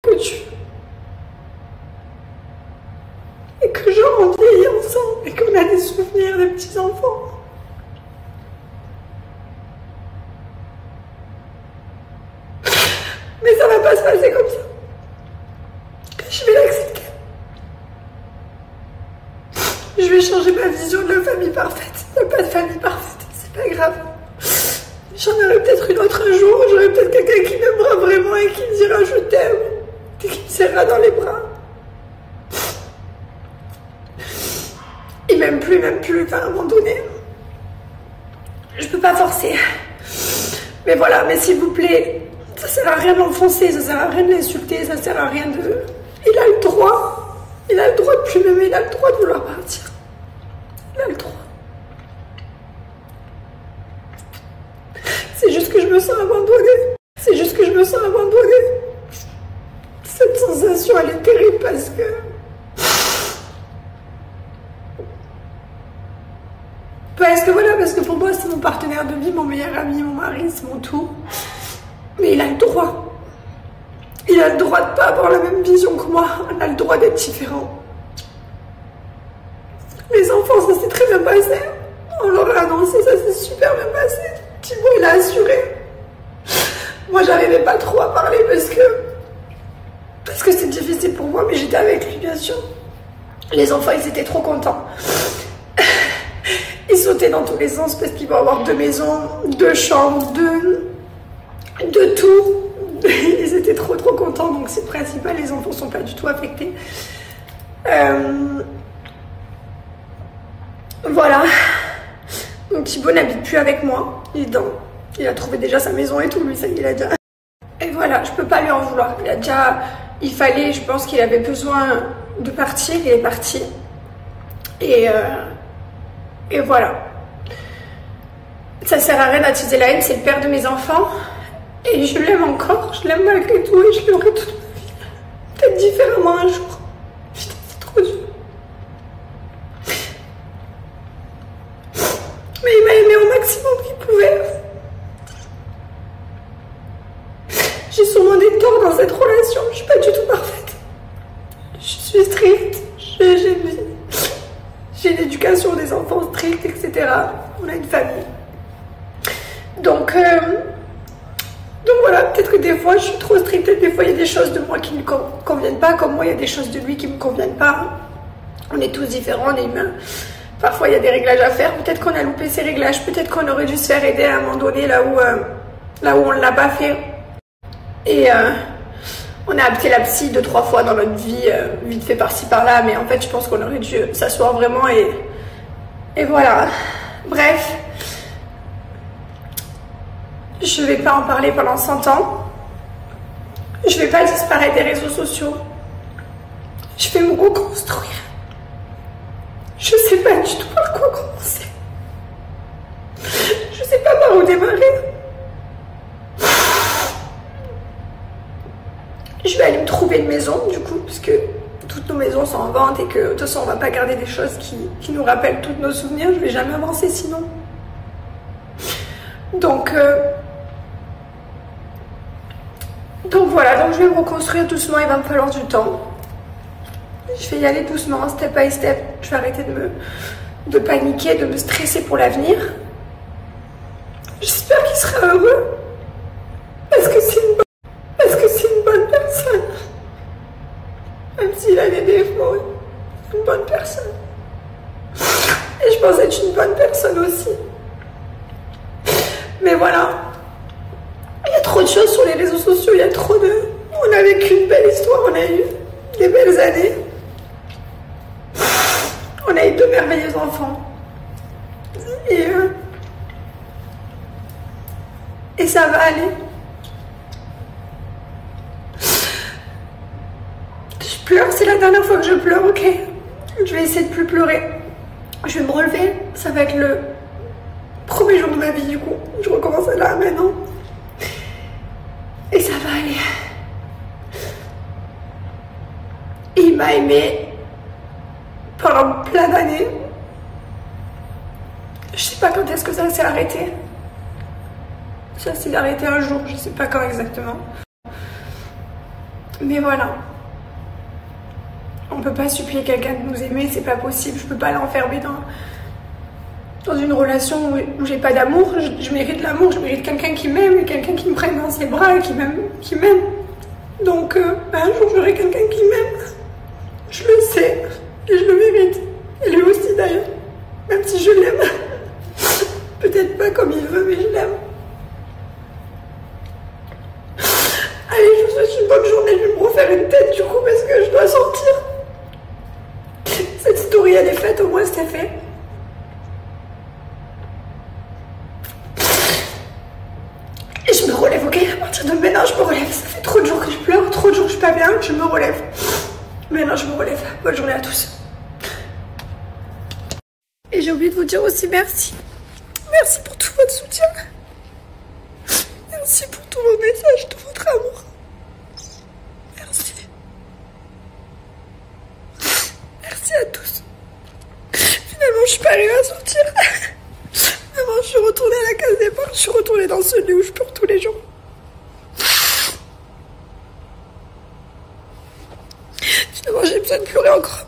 que tu veux. Et que genre on vieillit ensemble et qu'on a des souvenirs de petits enfants. Mais ça va pas se passer comme ça. Je vais l'accepter. Je vais changer ma vision de la famille parfaite. Il n'y a pas de famille parfaite, c'est pas grave. J'en aurai peut-être une autre un jour, j'aurai peut-être quelqu'un qui m'aimera vraiment et qui me dira je t'aime, et qui me serrera dans les bras. Et même plus, enfin, à un moment donné. Je peux pas forcer. Mais voilà, mais s'il vous plaît, ça sert à rien de l'enfoncer, ça sert à rien de l'insulter, ça sert à rien de... Il a le droit de plus m'aimer, il a le droit de vouloir partir. Il a le droit. C'est juste que je me sens abandonnée. C'est juste que je me sens abandonnée. Cette sensation, elle est terrible parce que... Parce que pour moi, c'est mon partenaire de vie, mon meilleur ami, mon mari, c'est mon tout. Mais il a le droit. Il a le droit de pas avoir la même vision que moi. On a le droit d'être différents. Les enfants, ça s'est très bien passé. On leur a annoncé, ça s'est super bien passé. Thibaut, il a assuré. Moi, j'arrivais pas trop à parler parce que c'est difficile pour moi, mais j'étais avec lui, bien sûr. Les enfants, ils étaient trop contents. Ils sautaient dans tous les sens parce qu'ils vont avoir 2 maisons, 2 chambres, de tout. Ils étaient trop contents, donc c'est le principal. Les enfants sont pas du tout affectés. Voilà. Donc Thibaut n'habite plus avec moi. Il a trouvé déjà sa maison et tout, lui, ça il a déjà. Et voilà, je peux pas lui en vouloir. Je pense qu'il avait besoin de partir, il est parti. Et voilà. Ça sert à rien d'attiser la haine, c'est le père de mes enfants. Et je l'aime encore, je l'aime malgré tout et je l'aurai toute ma vie. Peut-être différemment un jour. Putain, c'est trop dur. Mais il m'a aimé au maximum qu'il pouvait. J'ai sûrement des torts dans cette relation, je suis pas du tout parfaite. Je suis stricte, j'ai une éducation des enfants stricte, etc. On a une famille. Donc voilà, peut-être que des fois je suis trop stricte, des fois il y a des choses de moi qui ne me conviennent pas, comme moi il y a des choses de lui qui ne me conviennent pas. On est tous différents, on est humains. Parfois il y a des réglages à faire, peut-être qu'on a loupé ces réglages, peut-être qu'on aurait dû se faire aider à un moment donné là où on ne l'a pas fait. Et on a appelé la psy 2-3 fois dans notre vie, vite fait par-ci par-là, mais en fait je pense qu'on aurait dû s'asseoir vraiment et voilà. Bref. Je vais pas en parler pendant 100 ans. Je vais pas disparaître des réseaux sociaux. Je vais me reconstruire. Je sais pas du tout par quoi commencer. Je sais pas par où démarrer. Je vais aller me trouver une maison du coup, parce que toutes nos maisons sont en vente et que de toute façon on va pas garder des choses qui nous rappellent tous nos souvenirs. Je vais jamais avancer sinon. Donc voilà, donc je vais me reconstruire doucement, il va me falloir du temps. Je vais y aller doucement, step by step. Je vais arrêter de paniquer, de me stresser pour l'avenir. J'espère qu'il sera heureux. Parce que c'est une bonne personne. Même s'il a des défauts, c'est une bonne personne. Et je pense être une bonne personne aussi. Mais voilà. Il y a trop de choses sur les réseaux sociaux, il y a trop de... On a vécu une belle histoire, on a eu des belles années. On a eu 2 merveilleux enfants. Et ça va aller. Je pleure, c'est la dernière fois que je pleure, ok. Je vais essayer de plus pleurer. Je vais me relever, ça va être le premier jour de ma vie du coup. Je recommence là maintenant. Et ça va aller. Il m'a aimé pendant plein d'années. Je sais pas quand est-ce que ça s'est arrêté. Ça s'est arrêté un jour, je sais pas quand exactement. Mais voilà. On peut pas supplier quelqu'un de nous aimer, c'est pas possible. Je peux pas l'enfermer dans une relation où j'ai pas d'amour. Je mérite l'amour, je mérite quelqu'un qui m'aime et quelqu'un qui me prenne dans ses bras et qui m'aime. Donc un jour j'aurai quelqu'un qui m'aime. Je le sais et je le mérite. Et lui aussi d'ailleurs. Même si je l'aime. Peut-être pas comme il veut, mais je l'aime. Allez, je vous souhaite une bonne journée. Je vais me refaire une tête du coup parce que je dois sortir. Cette story elle est faite, au moins c'était fait. Et je me relève, ok? À partir de maintenant, je me relève. Ça fait trop de jours que je pleure, trop de jours que je suis pas bien, je me relève. Maintenant, je me relève. Bonne journée à tous. Et j'ai oublié de vous dire aussi merci. Merci pour tout votre soutien. Merci pour tous vos messages, tout votre amour. Merci. Merci à tous. Finalement, je suis pas arrivée à sortir. Finalement, je suis retournée à la case départ. Je suis retournée dans ce lit où je pleure tous les jours. Finalement, j'ai besoin de pleurer encore.